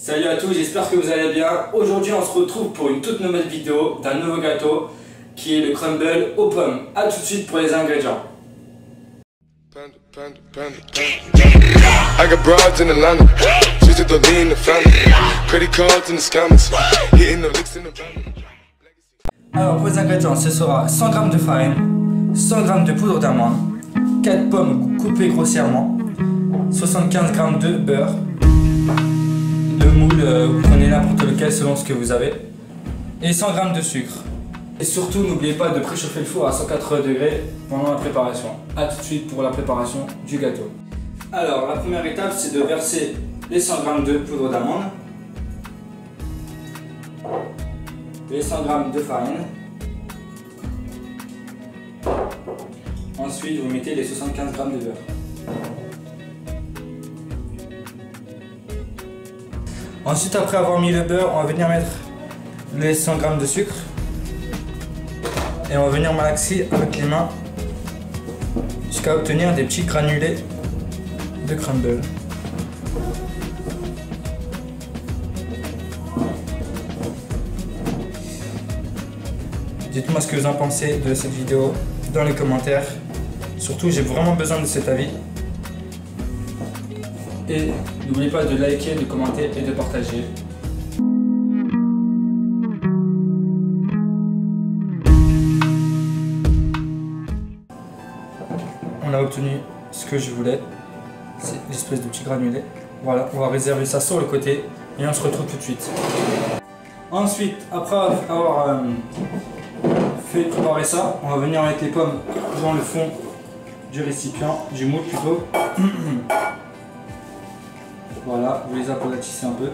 Salut à tous, j'espère que vous allez bien. Aujourd'hui on se retrouve pour une toute nouvelle vidéo d'un nouveau gâteau qui est le crumble aux pommes. A tout de suite pour les ingrédients. Alors pour les ingrédients, ce sera 100 g de farine, 100 g de poudre d'amande, 4 pommes coupées grossièrement, 75 g de beurre. Le moule, vous prenez n'importe lequel selon ce que vous avez. Et 100 g de sucre. Et surtout, n'oubliez pas de préchauffer le four à 180 degrés pendant la préparation. A tout de suite pour la préparation du gâteau. Alors, la première étape, c'est de verser les 100 g de poudre d'amande, les 100 g de farine. Ensuite, vous mettez les 75 g de beurre. Ensuite, après avoir mis le beurre, on va venir mettre les 100 g de sucre et on va venir malaxer avec les mains jusqu'à obtenir des petits granulés de crumble. Dites-moi ce que vous en pensez de cette vidéo dans les commentaires. Surtout, j'ai vraiment besoin de cet avis. Et n'oubliez pas de liker, de commenter et de partager. On a obtenu ce que je voulais, c'est l'espèce de petit granulé. Voilà, on va réserver ça sur le côté et on se retrouve tout de suite. Ensuite, après avoir fait préparer ça, on va venir mettre les pommes dans le fond du récipient, du moule plutôt. Voilà, vous les aplatissez un peu.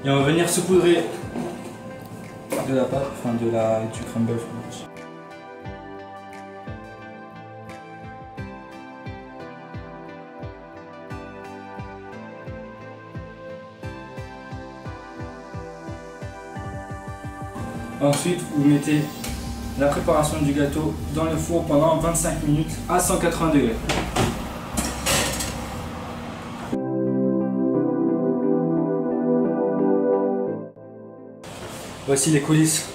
Et on va venir saupoudrer de la pâte, enfin du crumble. Ensuite, vous mettez la préparation du gâteau dans le four pendant 25 minutes à 180 degrés. Voici les coulisses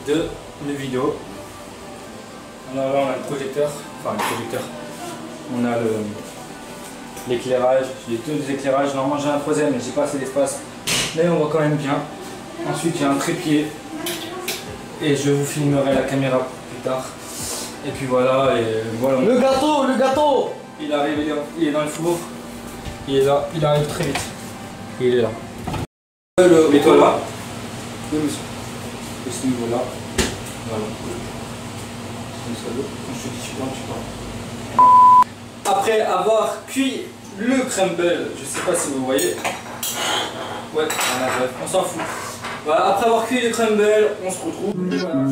de la vidéo. Alors là on a le projecteur, on a l'éclairage, j'ai tous les éclairages, normalement j'ai un troisième mais j'ai pas assez d'espace, mais on voit quand même bien. Ensuite il y a un trépied et je vous filmerai la caméra plus tard. Et puis voilà, Le gâteau il arrive, il est dans le four, il est là, il arrive très vite. Il est là. Mets-toi là. Oui, monsieur. De ce niveau-là. Voilà. Comme ça, quand je te dis tu prends. Après avoir cuit le crumble, je sais pas si vous voyez. Ouais, voilà, bref, on s'en fout. Voilà, après avoir cuit le crumble, on se retrouve. Voilà.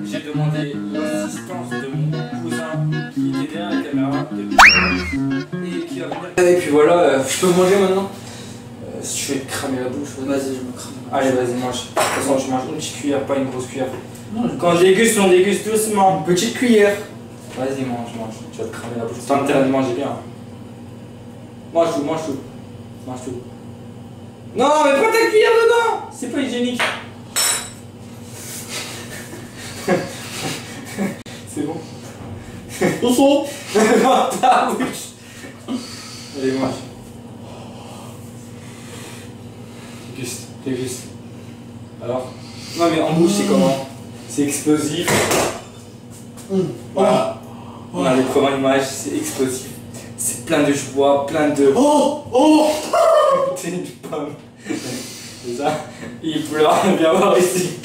J'ai demandé l'assistance de mon cousin qui était derrière la caméra et qui va venir. Et puis voilà, je peux manger maintenant. Si je vais te cramer la bouche, vas-y, je me crame. Allez, vas-y, mange. De toute façon, je mange une petite cuillère, pas une grosse cuillère. Non, quand on déguste doucement. Une petite cuillère. Vas-y, mange. Tu vas te cramer la bouche. T'as intérêt de manger bien. Mange tout. Non, mais pas ta cuillère dedans. C'est pas hygiénique. C'est bon. Bonsoir. Dans ta bouche. Allez, mange. Déguste. Alors? Non mais en bouche c'est comment? C'est explosif. Voilà. On a les premières images, c'est explosif. C'est plein de joie, plein de... Oh C'est une pomme. C'est ça? Il pleure, viens voir ici.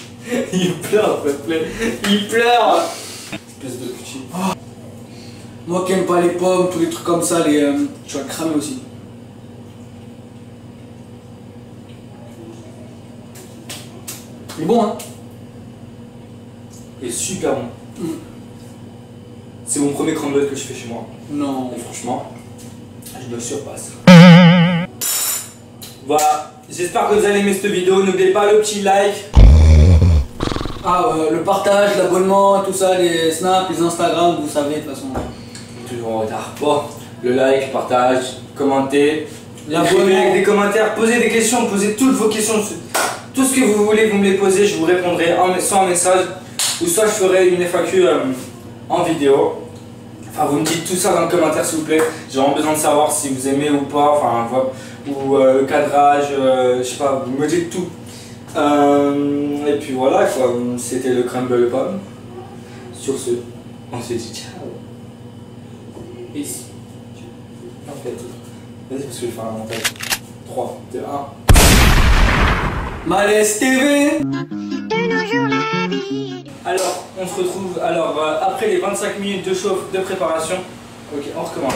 Il pleure, s'il te plaît. Il pleure. Espèce de petit. Moi qui aime pas les pommes, tous les trucs comme ça, tu vas le cramer aussi. Il est bon, hein? Il est super bon. C'est mon premier crumble que je fais chez moi. Non. Et franchement, je le surpasse. Voilà, j'espère que vous allez aimer cette vidéo. N'oubliez pas le petit like. Le partage, l'abonnement, tout ça, les snaps, les Instagram, vous savez de toute façon. Toujours en retard. Bon, le like, partage, commentez. Écrivez des commentaires, posez des questions, posez toutes vos questions. Tout ce que vous voulez, vous me les posez, je vous répondrai soit en message ou soit je ferai une FAQ en vidéo. Enfin, vous me dites tout ça dans le commentaire s'il vous plaît. J'ai vraiment besoin de savoir si vous aimez ou pas, enfin, ou le cadrage, je sais pas, vous me dites tout. Et puis voilà quoi, c'était le crumble pomme. Sur ce, on se dit ciao. Ici. En fait, vas-y parce que je vais faire un montage. 3, 2, 1. Malaise TV. Alors, on se retrouve après les 25 minutes de chauffe, de préparation. Ok, on recommence.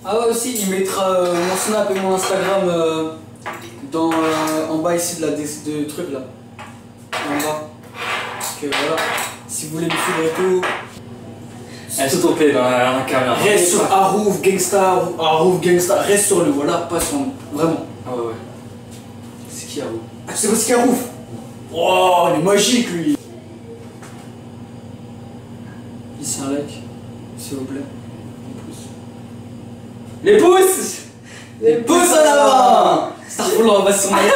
Ah ouais aussi, il mettra mon snap et mon Instagram en bas ici de truc là. En bas. Parce que voilà, si vous voulez me suivre et tout. Elle se topée dans la caméra. Reste sur Arouf Gangsta, reste sur lui, voilà, pas sur nous. Vraiment. Ah ouais. C'est qui Arouf? Ah, tu sais pas ce qu'il y a Arouf? Oh, il est magique lui. Ici un like, s'il vous plaît. Les pouces! Les pouces en avant! Starfall, on va se remettre.